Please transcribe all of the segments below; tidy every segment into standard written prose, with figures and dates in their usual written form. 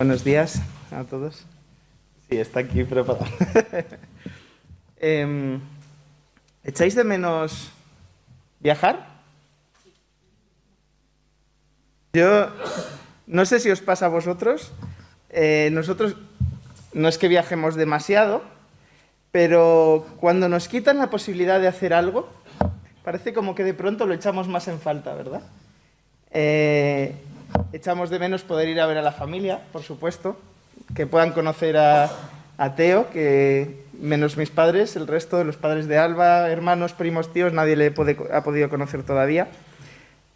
Buenos días a todos. Sí, está aquí preparado. ¿Echáis de menos viajar? Yo no sé si os pasa a vosotros. Nosotros no es que viajemos demasiado, pero cuando nos quitan la posibilidad de hacer algo, parece como que de pronto lo echamos más en falta, ¿verdad? Echamos de menos poder ir a ver a la familia, por supuesto, que puedan conocer a Teo, que menos mis padres, el resto de los padres de Alba, hermanos, primos, tíos, nadie le ha podido conocer todavía.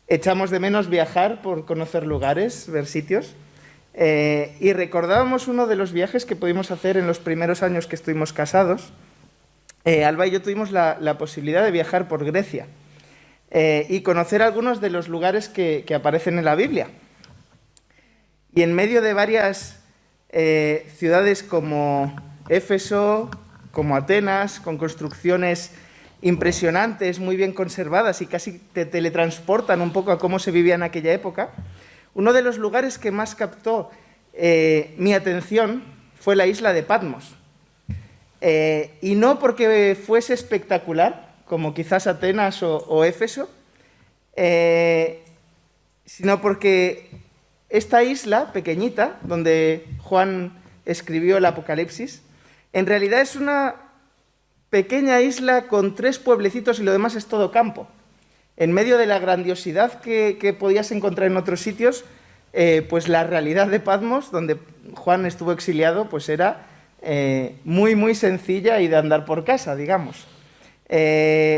Echamos de menos viajar por conocer lugares, ver sitios. Y recordábamos uno de los viajes que pudimos hacer en los primeros años que estuvimos casados. Alba y yo tuvimos la posibilidad de viajar por Grecia y conocer algunos de los lugares que aparecen en la Biblia. Y en medio de varias ciudades como Éfeso, como Atenas, con construcciones impresionantes, muy bien conservadas y casi te teletransportan un poco a cómo se vivía en aquella época, uno de los lugares que más captó mi atención fue la isla de Patmos. Y no porque fuese espectacular, como quizás Atenas o Éfeso, sino porque esta isla pequeñita, donde Juan escribió el Apocalipsis, en realidad es una pequeña isla con 3 pueblecitos y lo demás es todo campo. En medio de la grandiosidad que podías encontrar en otros sitios, pues la realidad de Patmos, donde Juan estuvo exiliado, pues era muy, muy sencilla y de andar por casa, digamos.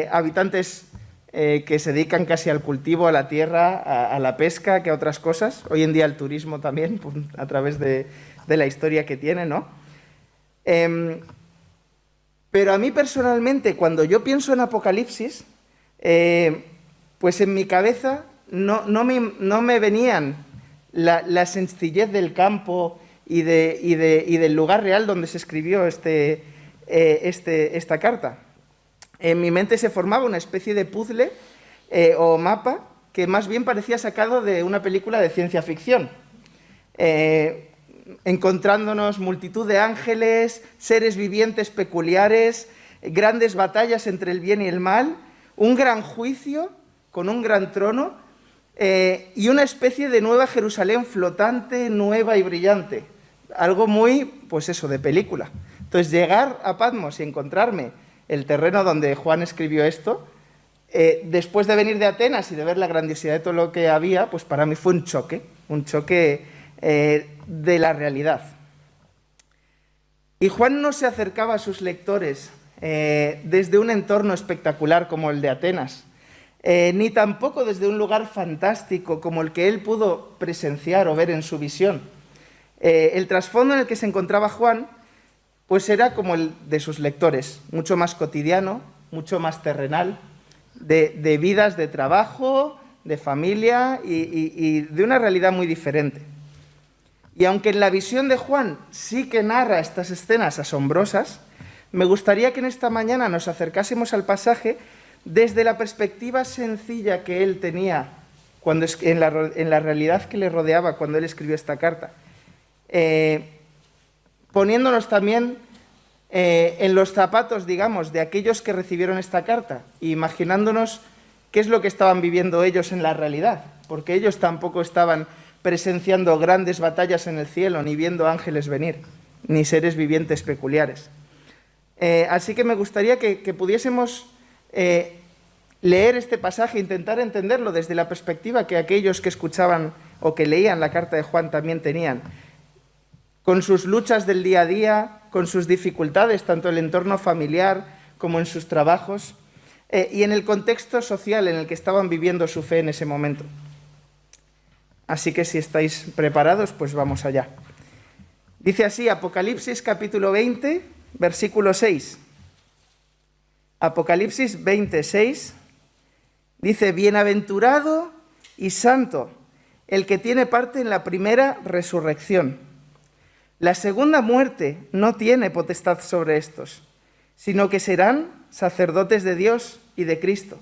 Habitantes que se dedican casi al cultivo, a la tierra, a la pesca, que a otras cosas. Hoy en día el turismo también, pues, a través de la historia que tiene, ¿no? Pero a mí personalmente, cuando yo pienso en Apocalipsis, pues en mi cabeza no me venían la sencillez del campo y del lugar real donde se escribió esta carta. En mi mente se formaba una especie de puzzle o mapa que más bien parecía sacado de una película de ciencia ficción. Encontrándonos multitud de ángeles, seres vivientes peculiares, grandes batallas entre el bien y el mal, un gran juicio con un gran trono y una especie de nueva Jerusalén flotante, nueva y brillante. Algo muy, pues eso, de película. Entonces, llegar a Patmos y encontrarme el terreno donde Juan escribió esto, después de venir de Atenas y de ver la grandiosidad de todo lo que había, pues para mí fue un choque de la realidad. Y Juan no se acercaba a sus lectores desde un entorno espectacular como el de Atenas, ni tampoco desde un lugar fantástico como el que él pudo presenciar o ver en su visión. El trasfondo en el que se encontraba Juan pues era como el de sus lectores, mucho más cotidiano, mucho más terrenal, de vidas de trabajo, de familia y de una realidad muy diferente. Y aunque en la visión de Juan sí que narra estas escenas asombrosas, me gustaría que en esta mañana nos acercásemos al pasaje desde la perspectiva sencilla que él tenía en la realidad que le rodeaba cuando él escribió esta carta. Poniéndonos también en los zapatos, digamos, de aquellos que recibieron esta carta, e imaginándonos qué es lo que estaban viviendo ellos en la realidad, porque ellos tampoco estaban presenciando grandes batallas en el cielo, ni viendo ángeles venir, ni seres vivientes peculiares. Así que me gustaría que pudiésemos leer este pasaje, intentar entenderlo desde la perspectiva que aquellos que escuchaban o que leían la carta de Juan también tenían, con sus luchas del día a día, con sus dificultades, tanto en el entorno familiar como en sus trabajos, y en el contexto social en el que estaban viviendo su fe en ese momento. Así que si estáis preparados, pues vamos allá. Dice así, Apocalipsis capítulo 20, versículo 6. Apocalipsis 26 dice, bienaventurado y santo el que tiene parte en la primera resurrección. La segunda muerte no tiene potestad sobre estos, sino que serán sacerdotes de Dios y de Cristo,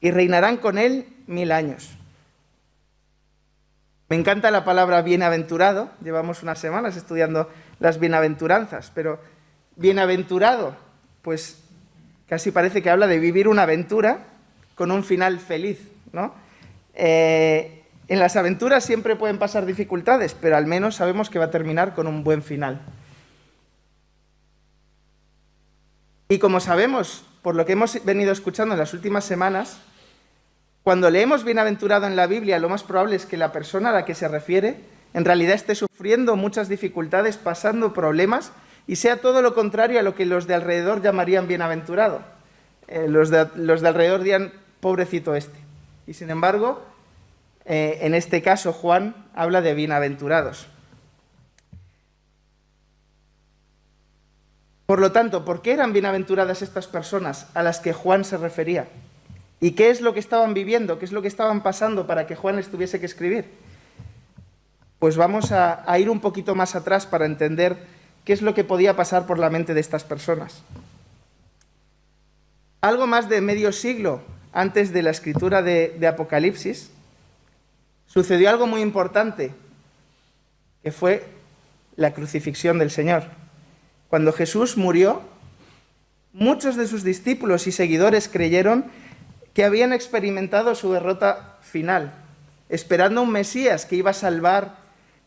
y reinarán con él 1000 años. Me encanta la palabra bienaventurado, llevamos unas semanas estudiando las bienaventuranzas, pero bienaventurado, pues casi parece que habla de vivir una aventura con un final feliz, ¿no? En las aventuras siempre pueden pasar dificultades, pero al menos sabemos que va a terminar con un buen final. Y como sabemos, por lo que hemos venido escuchando en las últimas semanas, cuando leemos bienaventurado en la Biblia, lo más probable es que la persona a la que se refiere en realidad esté sufriendo muchas dificultades, pasando problemas, y sea todo lo contrario a lo que los de alrededor llamarían bienaventurado. Los de alrededor dirían, pobrecito este. Y sin embargo, en este caso Juan habla de bienaventurados. Por lo tanto, ¿por qué eran bienaventuradas estas personas a las que Juan se refería? ¿Y qué es lo que estaban viviendo? ¿Qué es lo que estaban pasando para que Juan les tuviese que escribir? Pues vamos a ir un poquito más atrás para entender qué es lo que podía pasar por la mente de estas personas. Algo más de medio siglo antes de la escritura de Apocalipsis, sucedió algo muy importante, que fue la crucifixión del Señor. Cuando Jesús murió, muchos de sus discípulos y seguidores creyeron que habían experimentado su derrota final, esperando un Mesías que iba a salvar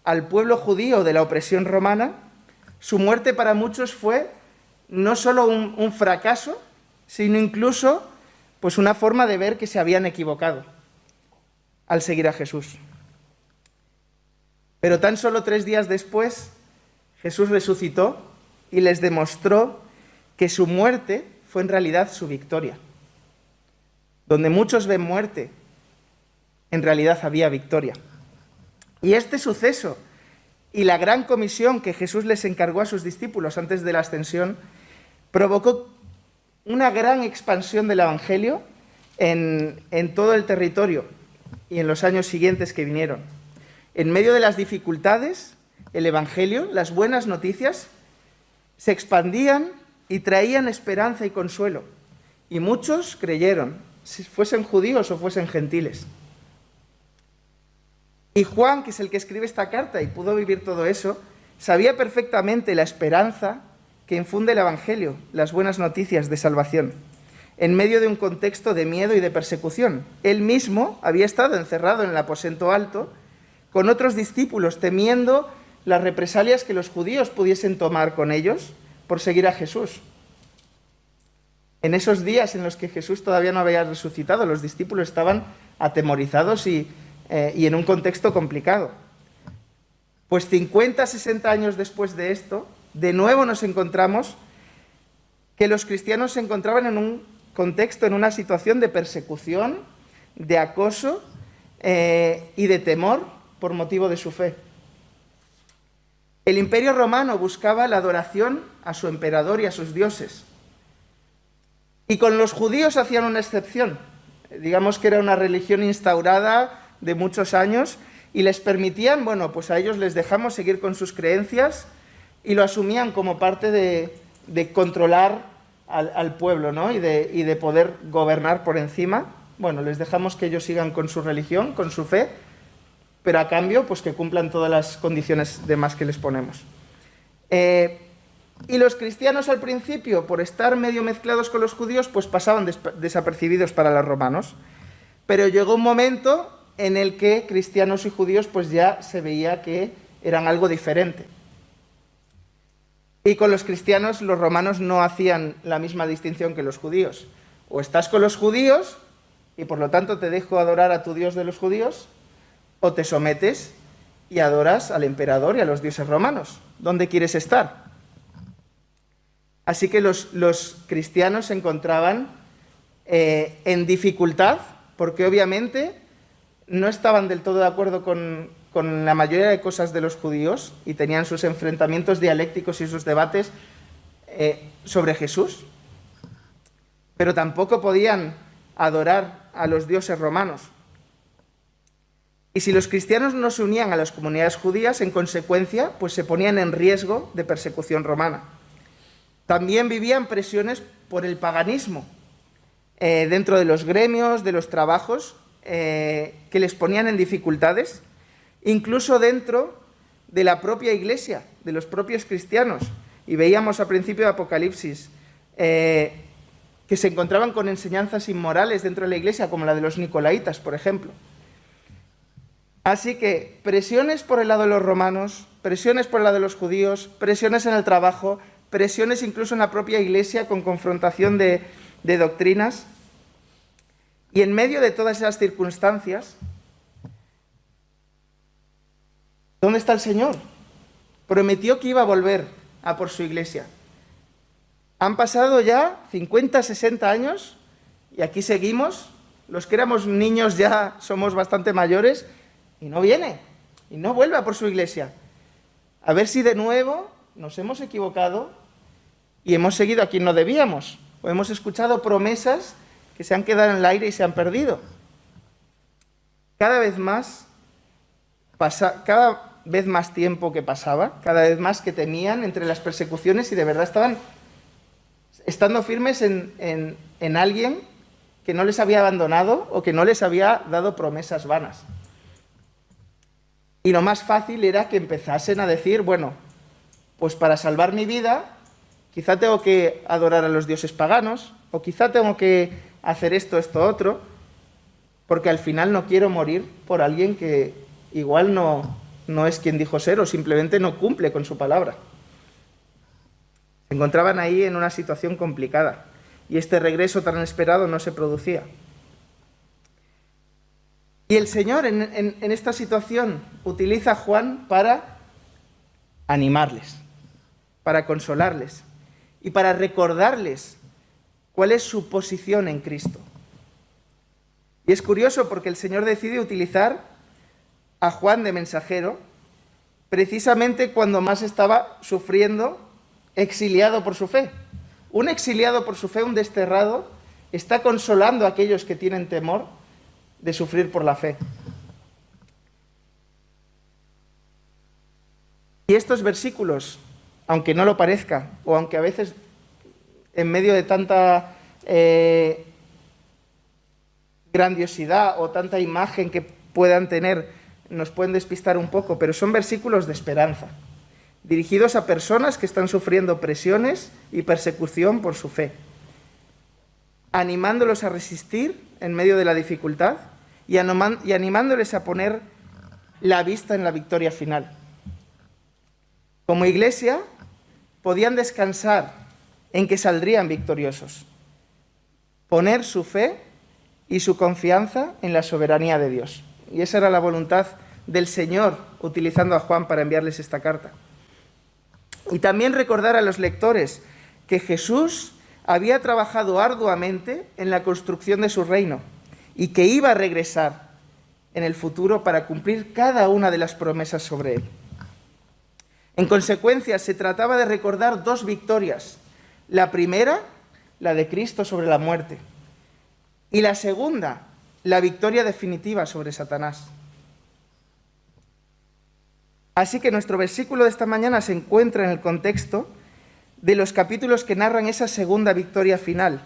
al pueblo judío de la opresión romana. Su muerte para muchos fue no solo un fracaso, sino incluso pues una forma de ver que se habían equivocado al seguir a Jesús. Pero tan solo 3 días después, Jesús resucitó y les demostró que su muerte fue en realidad su victoria. Donde muchos ven muerte, en realidad había victoria. Y este suceso y la gran comisión que Jesús les encargó a sus discípulos antes de la ascensión provocó una gran expansión del Evangelio en todo el territorio y en los años siguientes que vinieron. En medio de las dificultades, el Evangelio, las buenas noticias, se expandían y traían esperanza y consuelo. Y muchos creyeron, si fuesen judíos o fuesen gentiles. Y Juan, que es el que escribe esta carta y pudo vivir todo eso, sabía perfectamente la esperanza que infunde el Evangelio, las buenas noticias de salvación, en medio de un contexto de miedo y de persecución. Él mismo había estado encerrado en el aposento alto con otros discípulos, temiendo las represalias que los judíos pudiesen tomar con ellos por seguir a Jesús. En esos días en los que Jesús todavía no había resucitado, los discípulos estaban atemorizados y en un contexto complicado. Pues 50, 60 años después de esto, de nuevo nos encontramos que los cristianos se encontraban en un contexto, en una situación de persecución, de acoso y de temor por motivo de su fe. El Imperio Romano buscaba la adoración a su emperador y a sus dioses. Y con los judíos hacían una excepción. Digamos que era una religión instaurada de muchos años y les permitían, bueno, pues a ellos les dejamos seguir con sus creencias y lo asumían como parte de controlar al pueblo, ¿no? y de poder gobernar por encima. Bueno, les dejamos que ellos sigan con su religión, con su fe, pero a cambio, pues que cumplan todas las condiciones demás que les ponemos. Y los cristianos al principio, por estar medio mezclados con los judíos, pues pasaban desapercibidos para los romanos. Pero llegó un momento en el que cristianos y judíos pues ya se veía que eran algo diferente. Y con los cristianos los romanos no hacían la misma distinción que los judíos. O estás con los judíos y por lo tanto te dejo adorar a tu Dios de los judíos, o te sometes y adoras al emperador y a los dioses romanos. ¿Dónde quieres estar? Así que los cristianos se encontraban en dificultad porque obviamente no estaban del todo de acuerdo con la mayoría de cosas de los judíos y tenían sus enfrentamientos dialécticos y sus debates sobre Jesús, pero tampoco podían adorar a los dioses romanos. Y si los cristianos no se unían a las comunidades judías, en consecuencia, pues se ponían en riesgo de persecución romana. También vivían presiones por el paganismo dentro de los gremios, de los trabajos, que les ponían en dificultades incluso dentro de la propia iglesia, de los propios cristianos. Y veíamos al principio de Apocalipsis que se encontraban con enseñanzas inmorales dentro de la iglesia, como la de los nicolaitas, por ejemplo. Así que presiones por el lado de los romanos, presiones por el lado de los judíos, presiones en el trabajo, presiones incluso en la propia iglesia con confrontación de doctrinas. Y en medio de todas esas circunstancias, ¿dónde está el Señor? Prometió que iba a volver a por su iglesia. Han pasado ya 50, 60 años y aquí seguimos. Los que éramos niños ya somos bastante mayores y no viene, y no vuelve a por su iglesia. A ver si de nuevo nos hemos equivocado y hemos seguido a quien no debíamos, o hemos escuchado promesas que se han quedado en el aire y se han perdido. Cada vez más tiempo que pasaba, cada vez más que temían entre las persecuciones y de verdad estaban estando firmes en alguien que no les había abandonado o que no les había dado promesas vanas. Y lo más fácil era que empezasen a decir, bueno, pues para salvar mi vida, quizá tengo que adorar a los dioses paganos, o quizá tengo que hacer esto, otro, porque al final no quiero morir por alguien que igual no es quien dijo ser o simplemente no cumple con su palabra. Se encontraban ahí en una situación complicada y este regreso tan esperado no se producía. Y el Señor en esta situación utiliza a Juan para animarles, para consolarles y para recordarles cuál es su posición en Cristo. Y es curioso porque el Señor decide utilizar a Juan de mensajero precisamente cuando más estaba sufriendo, exiliado por su fe. Un exiliado por su fe, un desterrado, está consolando a aquellos que tienen temor de sufrir por la fe. Y estos versículos, aunque no lo parezca, o aunque a veces en medio de tanta grandiosidad o tanta imagen que puedan tener, nos pueden despistar un poco, pero son versículos de esperanza, dirigidos a personas que están sufriendo presiones y persecución por su fe, animándolos a resistir en medio de la dificultad y animándoles a poner la vista en la victoria final. Como iglesia, podían descansar en que saldrían victoriosos, poner su fe y su confianza en la soberanía de Dios. Y esa era la voluntad del Señor, utilizando a Juan para enviarles esta carta. Y también recordar a los lectores que Jesús había trabajado arduamente en la construcción de su reino y que iba a regresar en el futuro para cumplir cada una de las promesas sobre él. En consecuencia, se trataba de recordar dos victorias. La primera, la de Cristo sobre la muerte, y la segunda, la victoria definitiva sobre Satanás. Así que nuestro versículo de esta mañana se encuentra en el contexto de los capítulos que narran esa segunda victoria final,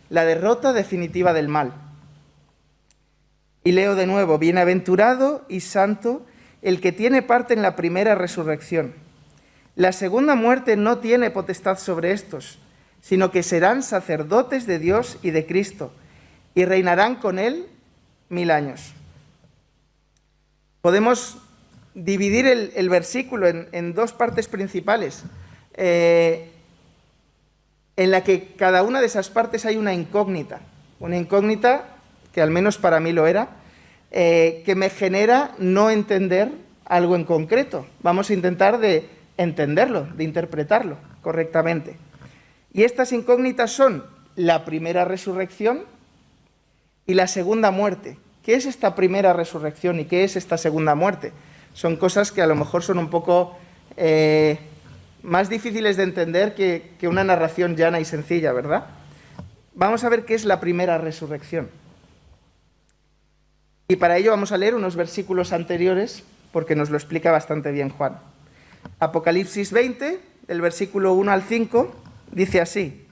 la derrota definitiva del mal. Y leo de nuevo: bienaventurado y santo el que tiene parte en la primera resurrección. La segunda muerte no tiene potestad sobre estos, sino que serán sacerdotes de Dios y de Cristo, y reinarán con él 1000 años. Podemos dividir el versículo en dos partes principales, en la que cada una de esas partes hay una incógnita que al menos para mí lo era, que me genera no entender algo en concreto. Vamos a intentar de entenderlo, de interpretarlo correctamente. Y estas incógnitas son la primera resurrección y la segunda muerte. ¿Qué es esta primera resurrección y qué es esta segunda muerte? Son cosas que a lo mejor son un poco más difíciles de entender que una narración llana y sencilla, ¿verdad? Vamos a ver qué es la primera resurrección. Y para ello vamos a leer unos versículos anteriores, porque nos lo explica bastante bien Juan. Apocalipsis 20, del versículo 1 al 5, dice así: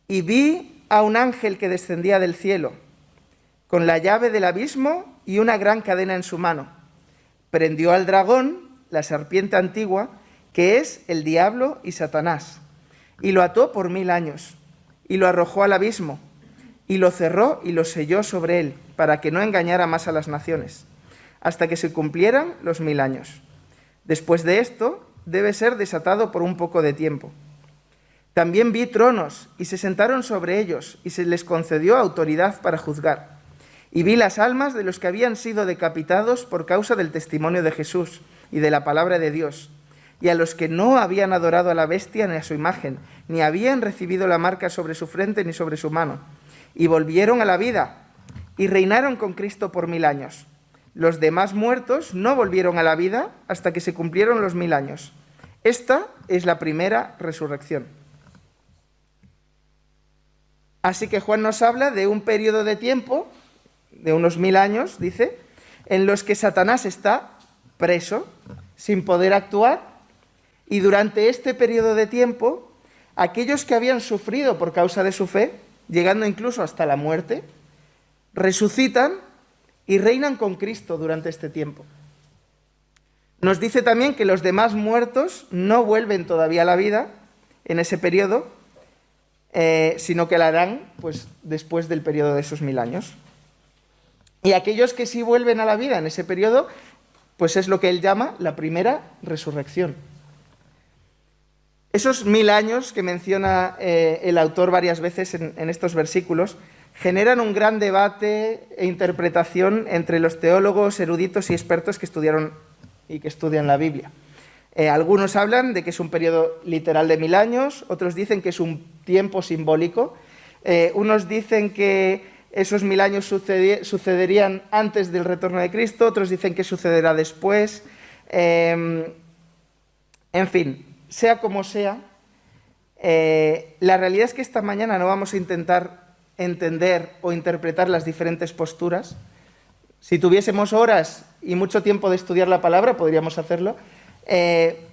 y vi a un ángel que descendía del cielo, con la llave del abismo y una gran cadena en su mano. prendió al dragón, la serpiente antigua, que es el diablo y Satanás, y lo ató por 1000 años, y lo arrojó al abismo, y lo cerró y lo selló sobre él, para que no engañara más a las naciones, hasta que se cumplieran los 1000 años. Después de esto, debe ser desatado por un poco de tiempo. También vi tronos, y se sentaron sobre ellos, y se les concedió autoridad para juzgar. Y vi las almas de los que habían sido decapitados por causa del testimonio de Jesús y de la palabra de Dios, y a los que no habían adorado a la bestia ni a su imagen, ni habían recibido la marca sobre su frente ni sobre su mano, y volvieron a la vida, y reinaron con Cristo por 1000 años. Los demás muertos no volvieron a la vida hasta que se cumplieron los 1000 años. Esta es la primera resurrección. Así que Juan nos habla de un periodo de tiempo, de unos 1000 años, dice, en los que Satanás está preso, sin poder actuar, y durante este periodo de tiempo, aquellos que habían sufrido por causa de su fe, llegando incluso hasta la muerte, resucitan y reinan con Cristo durante este tiempo. Nos dice también que los demás muertos no vuelven todavía a la vida en ese periodo, sino que la harán pues, después del periodo de esos 1000 años. Y aquellos que sí vuelven a la vida en ese periodo, pues es lo que él llama la primera resurrección. Esos 1000 años que menciona el autor varias veces en estos versículos generan un gran debate e interpretación entre los teólogos, eruditos y expertos que estudiaron y que estudian la Biblia. Algunos hablan de que es un periodo literal de 1000 años, otros dicen que es un tiempo simbólico, unos dicen que esos 1000 años sucederían antes del retorno de Cristo, otros dicen que sucederá después. En fin, sea como sea, la realidad es que esta mañana no vamos a intentar entender o interpretar las diferentes posturas. Si tuviésemos horas y mucho tiempo de estudiar la palabra, podríamos hacerlo,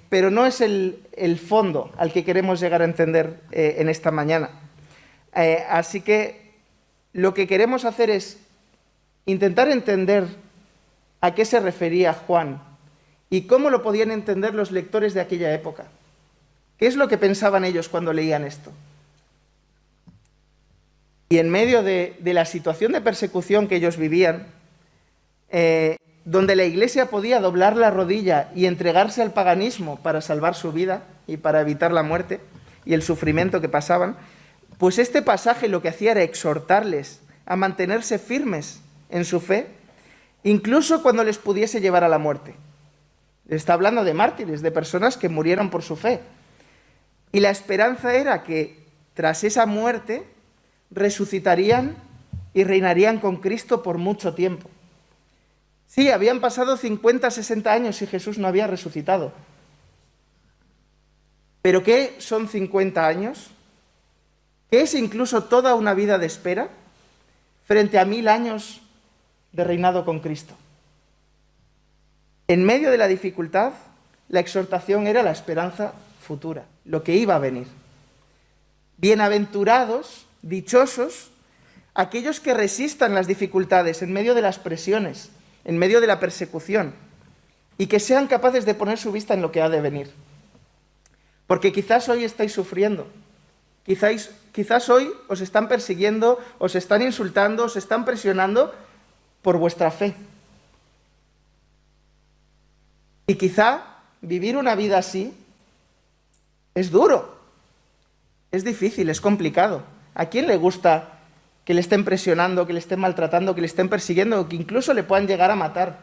pero no es el fondo al que queremos llegar a entender en esta mañana. Así que lo que queremos hacer es intentar entender a qué se refería Juan y cómo lo podían entender los lectores de aquella época. ¿Qué es lo que pensaban ellos cuando leían esto? Y en medio de la situación de persecución que ellos vivían, donde la Iglesia podía doblar la rodilla y entregarse al paganismo para salvar su vida y para evitar la muerte y el sufrimiento que pasaban, pues este pasaje lo que hacía era exhortarles a mantenerse firmes en su fe, incluso cuando les pudiese llevar a la muerte. Está hablando de mártires, de personas que murieron por su fe. Y la esperanza era que tras esa muerte resucitarían y reinarían con Cristo por mucho tiempo. Sí, habían pasado 50, 60 años y Jesús no había resucitado. ¿Pero qué son 50 años? ¿Qué es incluso toda una vida de espera frente a 1000 años de reinado con Cristo? En medio de la dificultad, la exhortación era la esperanza futura, lo que iba a venir. Bienaventurados, dichosos, aquellos que resistan las dificultades en medio de las presiones, en medio de la persecución, y que sean capaces de poner su vista en lo que ha de venir. Porque quizás hoy estáis sufriendo, quizás hoy os están persiguiendo, os están insultando, os están presionando por vuestra fe. Y quizá vivir una vida así es duro, es difícil, es complicado. ¿A quién le gusta que le estén presionando, que le estén maltratando, que le estén persiguiendo, que incluso le puedan llegar a matar?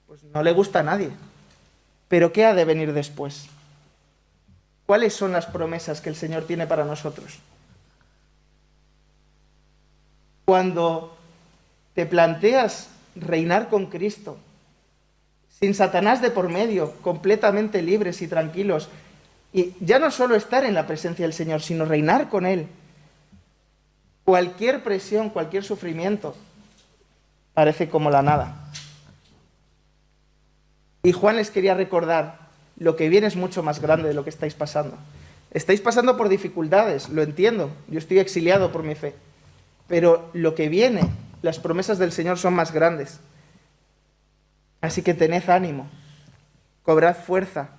Pues no le gusta a nadie. Pero ¿qué ha de venir después? ¿Cuáles son las promesas que el Señor tiene para nosotros? Cuando te planteas reinar con Cristo, sin Satanás de por medio, completamente libres y tranquilos, y ya no solo estar en la presencia del Señor, sino reinar con Él, cualquier presión, cualquier sufrimiento, parece como la nada. Y Juan les quería recordar, lo que viene es mucho más grande de lo que estáis pasando. Estáis pasando por dificultades, lo entiendo, yo estoy exiliado por mi fe, pero lo que viene, las promesas del Señor son más grandes. Así que tened ánimo, cobrad fuerza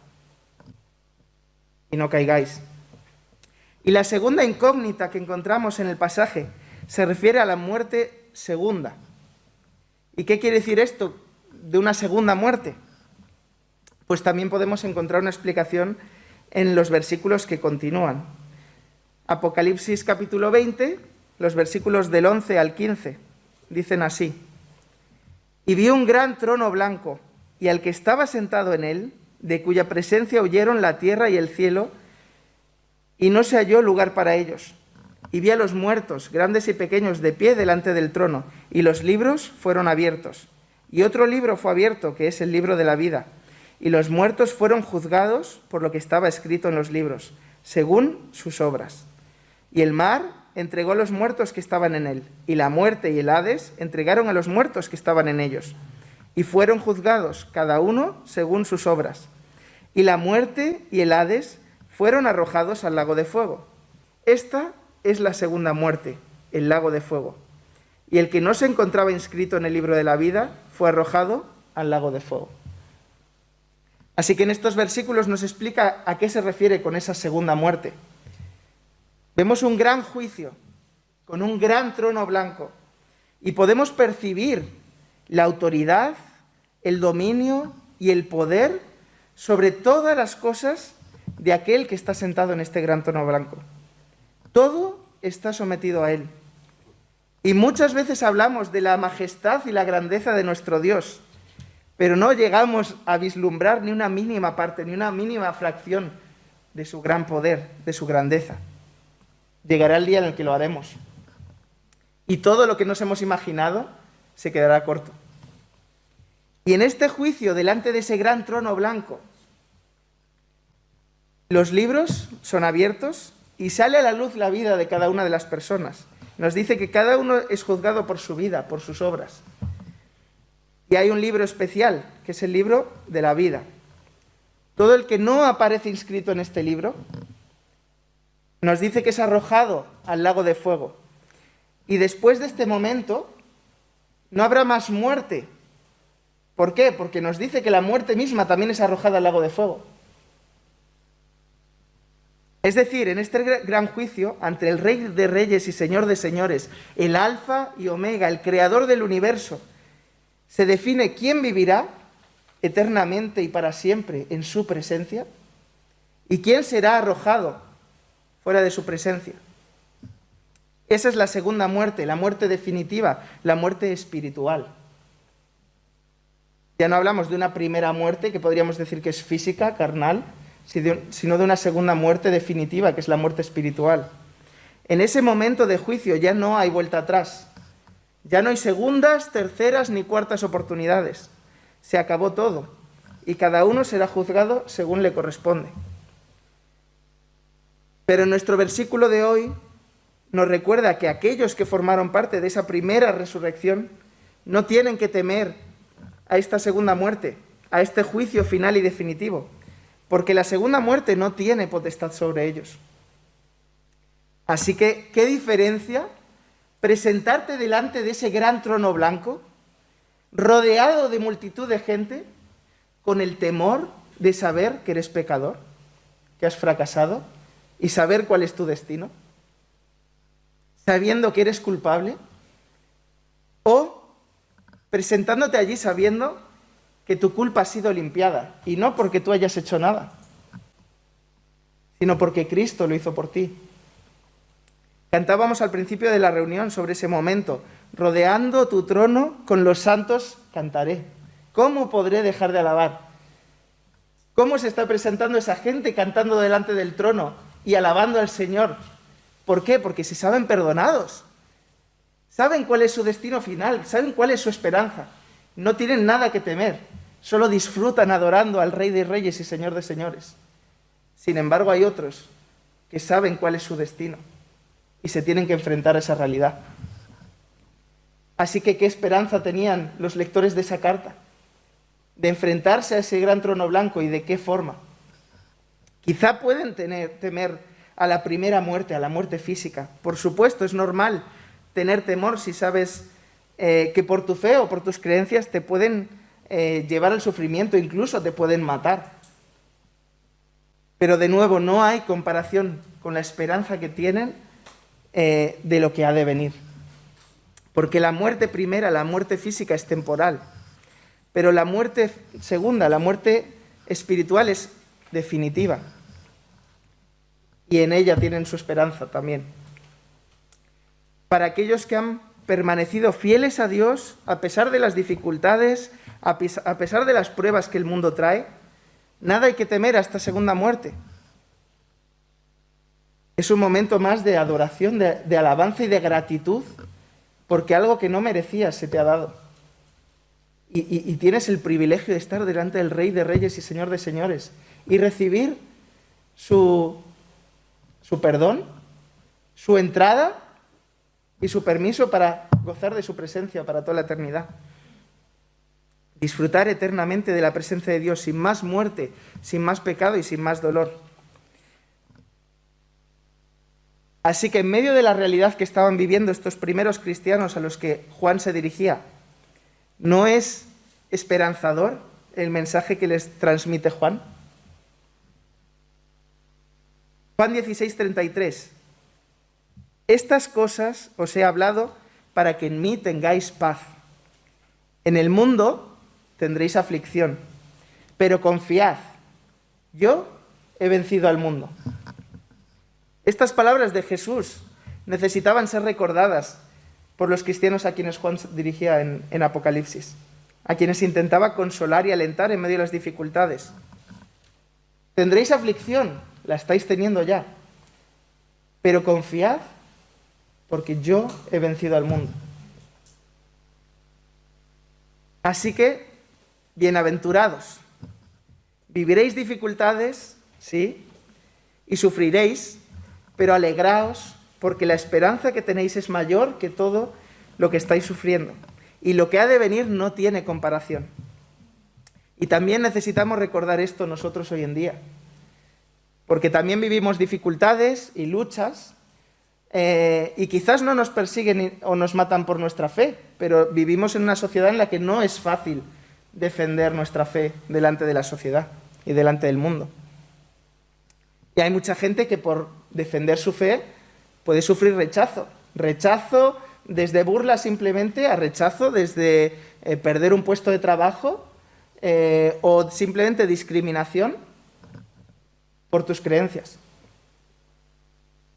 y no caigáis. Y la segunda incógnita que encontramos en el pasaje se refiere a la muerte segunda. ¿Y qué quiere decir esto de una segunda muerte? Pues también podemos encontrar una explicación en los versículos que continúan. Apocalipsis capítulo 20, los versículos del 11 al 15, dicen así: Y vi un gran trono blanco, y al que estaba sentado en él, de cuya presencia huyeron la tierra y el cielo, y no se halló lugar para ellos. Y vi a los muertos, grandes y pequeños, de pie delante del trono, y los libros fueron abiertos. Y otro libro fue abierto, que es el libro de la vida. Y los muertos fueron juzgados por lo que estaba escrito en los libros, según sus obras. Y el mar entregó a los muertos que estaban en él, y la muerte y el Hades entregaron a los muertos que estaban en ellos. Y fueron juzgados, cada uno según sus obras. Y la muerte y el Hades fueron arrojados al lago de fuego. Esta es la segunda muerte, el lago de fuego. Y el que no se encontraba inscrito en el libro de la vida fue arrojado al lago de fuego. Así que en estos versículos nos explica a qué se refiere con esa segunda muerte. Vemos un gran juicio, con un gran trono blanco, y podemos percibir la autoridad, el dominio y el poder sobre todas las cosas de aquel que está sentado en este gran trono blanco. Todo está sometido a él. Y muchas veces hablamos de la majestad y la grandeza de nuestro Dios, pero no llegamos a vislumbrar ni una mínima parte, ni una mínima fracción de su gran poder, de su grandeza. Llegará el día en el que lo haremos. Y todo lo que nos hemos imaginado se quedará corto. Y en este juicio, delante de ese gran trono blanco, los libros son abiertos y sale a la luz la vida de cada una de las personas. Nos dice que cada uno es juzgado por su vida, por sus obras. Y hay un libro especial, que es el libro de la vida. Todo el que no aparece inscrito en este libro, nos dice que es arrojado al lago de fuego. Y después de este momento, no habrá más muerte. ¿Por qué? Porque nos dice que la muerte misma también es arrojada al lago de fuego. Es decir, en este gran juicio, ante el Rey de Reyes y Señor de Señores, el Alfa y Omega, el Creador del universo, se define quién vivirá eternamente y para siempre en su presencia y quién será arrojado fuera de su presencia. Esa es la segunda muerte, la muerte definitiva, la muerte espiritual. Ya no hablamos de una primera muerte, que podríamos decir que es física, carnal, sino de una segunda muerte definitiva, que es la muerte espiritual. En ese momento de juicio ya no hay vuelta atrás. Ya no hay segundas, terceras ni cuartas oportunidades. Se acabó todo y cada uno será juzgado según le corresponde. Pero en nuestro versículo de hoy nos recuerda que aquellos que formaron parte de esa primera resurrección no tienen que temer a esta segunda muerte, a este juicio final y definitivo, porque la segunda muerte no tiene potestad sobre ellos. Así que, ¿qué diferencia presentarte delante de ese gran trono blanco, rodeado de multitud de gente, con el temor de saber que eres pecador, que has fracasado, y saber cuál es tu destino, sabiendo que eres culpable, o presentándote allí sabiendo que tu culpa ha sido limpiada, y no porque tú hayas hecho nada, sino porque Cristo lo hizo por ti. Cantábamos al principio de la reunión sobre ese momento: rodeando tu trono con los santos cantaré. ¿Cómo podré dejar de alabar? ¿Cómo se está presentando esa gente cantando delante del trono y alabando al Señor? ¿Por qué? Porque se saben perdonados. Saben cuál es su destino final, saben cuál es su esperanza. No tienen nada que temer, solo disfrutan adorando al Rey de Reyes y Señor de Señores. Sin embargo, hay otros que saben cuál es su destino y se tienen que enfrentar a esa realidad. Así que, ¿qué esperanza tenían los lectores de esa carta? De enfrentarse a ese gran trono blanco, ¿y de qué forma? Quizá pueden temer a la primera muerte, a la muerte física. Por supuesto, es normal tener temor si sabes que por tu fe o por tus creencias te pueden llevar al sufrimiento, incluso te pueden matar. Pero de nuevo, no hay comparación con la esperanza que tienen de lo que ha de venir. Porque la muerte primera, la muerte física, es temporal. Pero la muerte segunda, la muerte espiritual, es definitiva. Y en ella tienen su esperanza también. Para aquellos que han permanecido fieles a Dios, a pesar de las dificultades, a pesar de las pruebas que el mundo trae, nada hay que temer a esta segunda muerte. Es un momento más de adoración, de alabanza y de gratitud, porque algo que no merecías se te ha dado. Y tienes el privilegio de estar delante del Rey de Reyes y Señor de Señores y recibir su perdón, su entrada y su permiso para gozar de su presencia para toda la eternidad. Disfrutar eternamente de la presencia de Dios sin más muerte, sin más pecado y sin más dolor. Así que en medio de la realidad que estaban viviendo estos primeros cristianos a los que Juan se dirigía, ¿no es esperanzador el mensaje que les transmite Juan? Juan 16:33. Estas cosas os he hablado para que en mí tengáis paz. En el mundo tendréis aflicción, pero confiad, yo he vencido al mundo. Estas palabras de Jesús necesitaban ser recordadas por los cristianos a quienes Juan se dirigía en Apocalipsis, a quienes intentaba consolar y alentar en medio de las dificultades. Tendréis aflicción, la estáis teniendo ya, pero confiad porque yo he vencido al mundo. Así que, bienaventurados, viviréis dificultades, sí, y sufriréis, pero alegraos porque la esperanza que tenéis es mayor que todo lo que estáis sufriendo. Y lo que ha de venir no tiene comparación. Y también necesitamos recordar esto nosotros hoy en día. Porque también vivimos dificultades y luchas, y quizás no nos persiguen o nos matan por nuestra fe, pero vivimos en una sociedad en la que no es fácil defender nuestra fe delante de la sociedad y delante del mundo. Y hay mucha gente que por defender su fe puede sufrir rechazo. Rechazo desde burla simplemente a rechazo desde perder un puesto de trabajo o simplemente discriminación por tus creencias.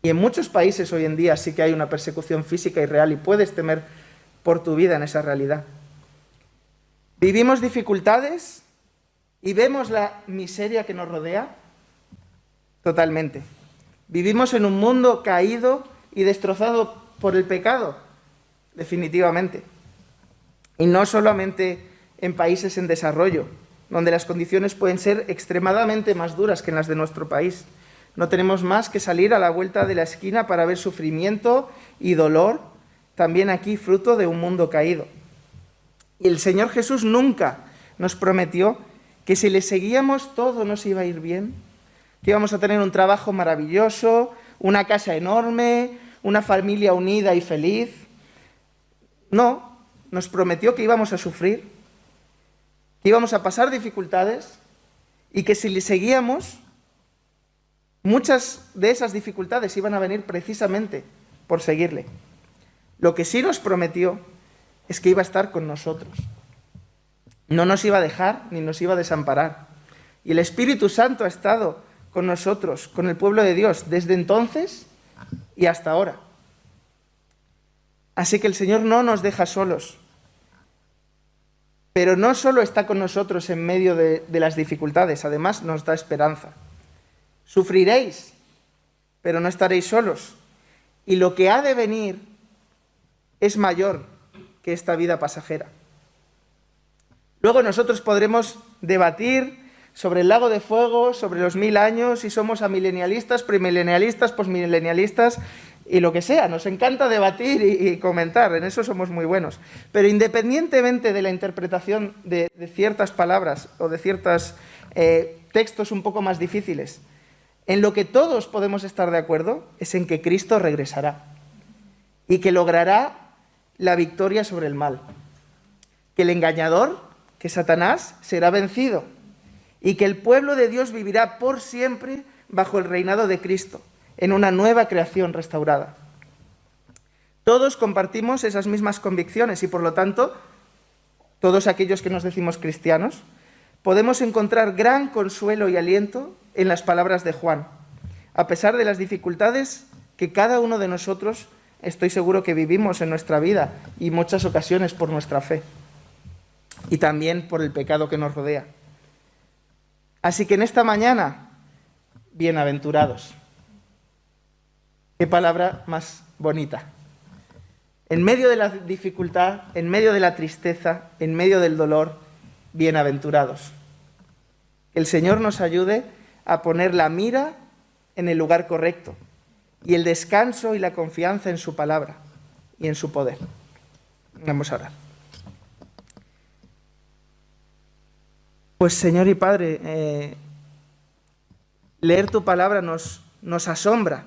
Y en muchos países hoy en día sí que hay una persecución física y real y puedes temer por tu vida en esa realidad. Vivimos dificultades y vemos la miseria que nos rodea. Totalmente. Vivimos en un mundo caído y destrozado por el pecado, definitivamente. Y no solamente en países en desarrollo, donde las condiciones pueden ser extremadamente más duras que en las de nuestro país. No tenemos más que salir a la vuelta de la esquina para ver sufrimiento y dolor, también aquí fruto de un mundo caído. Y el Señor Jesús nunca nos prometió que si le seguíamos todo nos iba a ir bien, que íbamos a tener un trabajo maravilloso, una casa enorme, una familia unida y feliz. No, nos prometió que íbamos a sufrir, que íbamos a pasar dificultades y que si le seguíamos, muchas de esas dificultades iban a venir precisamente por seguirle. Lo que sí nos prometió es que iba a estar con nosotros. No nos iba a dejar ni nos iba a desamparar. Y el Espíritu Santo ha estado con nosotros, con el pueblo de Dios, desde entonces y hasta ahora. Así que el Señor no nos deja solos. Pero no solo está con nosotros en medio de las dificultades, además nos da esperanza. Sufriréis, pero no estaréis solos. Y lo que ha de venir es mayor que esta vida pasajera. Luego nosotros podremos debatir sobre el lago de fuego, sobre los 1000 años, si somos amilenialistas, premilenialistas, posmilenialistas y lo que sea. Nos encanta debatir y comentar, en eso somos muy buenos. Pero independientemente de la interpretación de ciertas palabras o de ciertos textos un poco más difíciles, en lo que todos podemos estar de acuerdo es en que Cristo regresará y que logrará la victoria sobre el mal. Que el engañador que Satanás será vencido y que el pueblo de Dios vivirá por siempre bajo el reinado de Cristo, en una nueva creación restaurada. Todos compartimos esas mismas convicciones y, por lo tanto, todos aquellos que nos decimos cristianos, podemos encontrar gran consuelo y aliento en las palabras de Juan, a pesar de las dificultades que cada uno de nosotros estoy seguro que vivimos en nuestra vida y muchas ocasiones por nuestra fe y también por el pecado que nos rodea. Así que en esta mañana, bienaventurados. Qué palabra más bonita. En medio de la dificultad, en medio de la tristeza, en medio del dolor, bienaventurados. Que el Señor nos ayude a poner la mira en el lugar correcto y el descanso y la confianza en su palabra y en su poder. Vamos a orar. Pues Señor y Padre, leer tu palabra nos asombra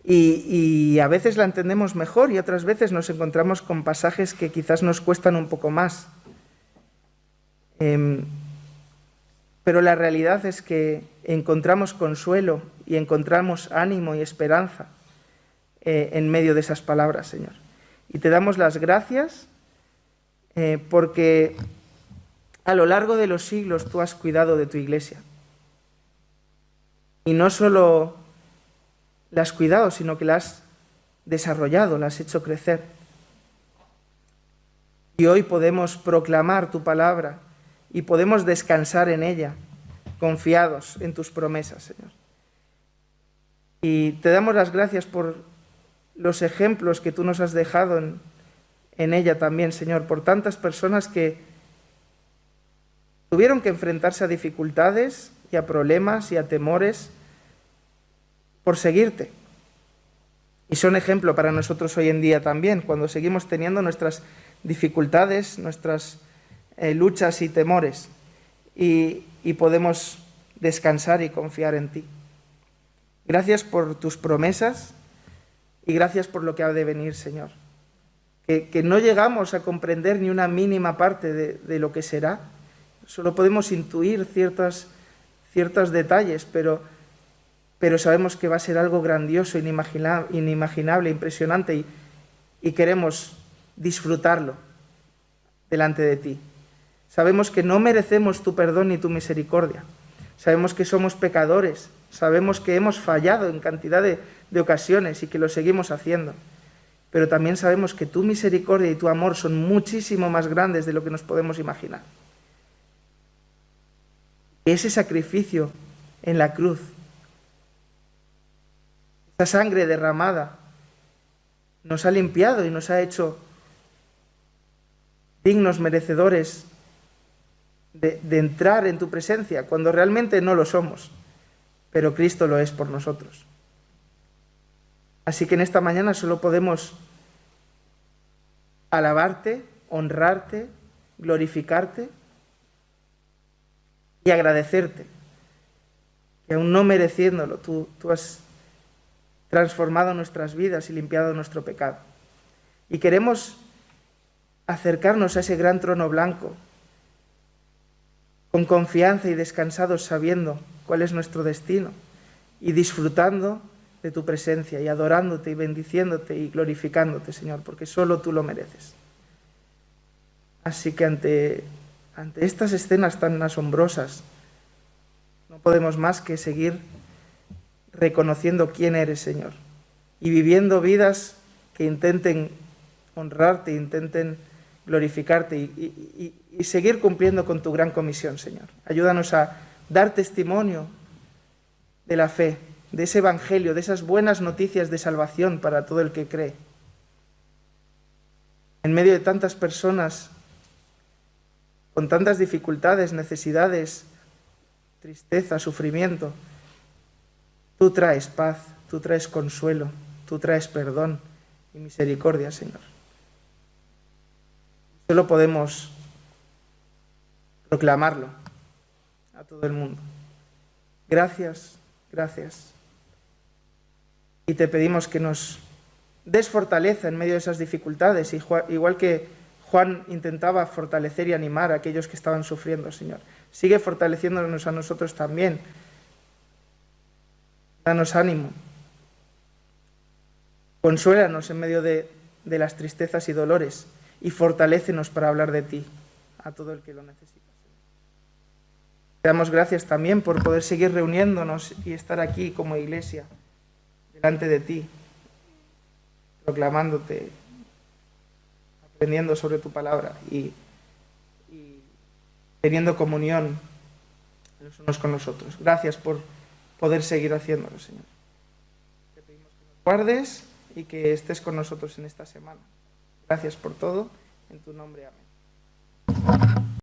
y a veces la entendemos mejor y otras veces nos encontramos con pasajes que quizás nos cuestan un poco más. Pero la realidad es que encontramos consuelo y encontramos ánimo y esperanza en medio de esas palabras, Señor. Y te damos las gracias porque a lo largo de los siglos tú has cuidado de tu iglesia. Y no solo la has cuidado, sino que la has desarrollado, la has hecho crecer. Y hoy podemos proclamar tu palabra y podemos descansar en ella, confiados en tus promesas, Señor. Y te damos las gracias por los ejemplos que tú nos has dejado en ella también, Señor, por tantas personas que tuvieron que enfrentarse a dificultades y a problemas y a temores por seguirte. Y son ejemplo para nosotros hoy en día también, cuando seguimos teniendo nuestras dificultades, nuestras luchas y temores, y podemos descansar y confiar en ti. Gracias por tus promesas y gracias por lo que ha de venir, Señor. Que no llegamos a comprender ni una mínima parte de lo que será. Solo podemos intuir ciertos detalles, pero sabemos que va a ser algo grandioso, inimaginable, impresionante y queremos disfrutarlo delante de ti. Sabemos que no merecemos tu perdón ni tu misericordia. Sabemos que somos pecadores. Sabemos que hemos fallado en cantidad de ocasiones y que lo seguimos haciendo. Pero también sabemos que tu misericordia y tu amor son muchísimo más grandes de lo que nos podemos imaginar. Ese sacrificio en la cruz, esa sangre derramada, nos ha limpiado y nos ha hecho dignos, merecedores de entrar en tu presencia, cuando realmente no lo somos, pero Cristo lo es por nosotros. Así que en esta mañana solo podemos alabarte, honrarte, glorificarte y agradecerte, que aún no mereciéndolo, tú has transformado nuestras vidas y limpiado nuestro pecado. Y queremos acercarnos a ese gran trono blanco, con confianza y descansados sabiendo cuál es nuestro destino y disfrutando de tu presencia y adorándote y bendiciéndote y glorificándote, Señor, porque solo tú lo mereces. Así que ante estas escenas tan asombrosas, no podemos más que seguir reconociendo quién eres, Señor, y viviendo vidas que intenten honrarte, intenten glorificarte y seguir cumpliendo con tu gran comisión, Señor. Ayúdanos a dar testimonio de la fe, de ese evangelio, de esas buenas noticias de salvación para todo el que cree. En medio de tantas personas con tantas dificultades, necesidades, tristeza, sufrimiento, tú traes paz, tú traes consuelo, tú traes perdón y misericordia, Señor. Solo podemos proclamarlo a todo el mundo. Gracias, gracias. Y te pedimos que nos des fortaleza en medio de esas dificultades, igual que Juan intentaba fortalecer y animar a aquellos que estaban sufriendo, Señor. Sigue fortaleciéndonos a nosotros también. Danos ánimo. Consuélanos en medio de las tristezas y dolores y fortalécenos para hablar de ti a todo el que lo necesita. Te damos gracias también por poder seguir reuniéndonos y estar aquí como iglesia, delante de ti, proclamándote, aprendiendo sobre tu palabra y teniendo comunión los unos con los otros. Gracias por poder seguir haciéndolo, Señor. Te pedimos que nos guardes y que estés con nosotros en esta semana. Gracias por todo. En tu nombre, amén.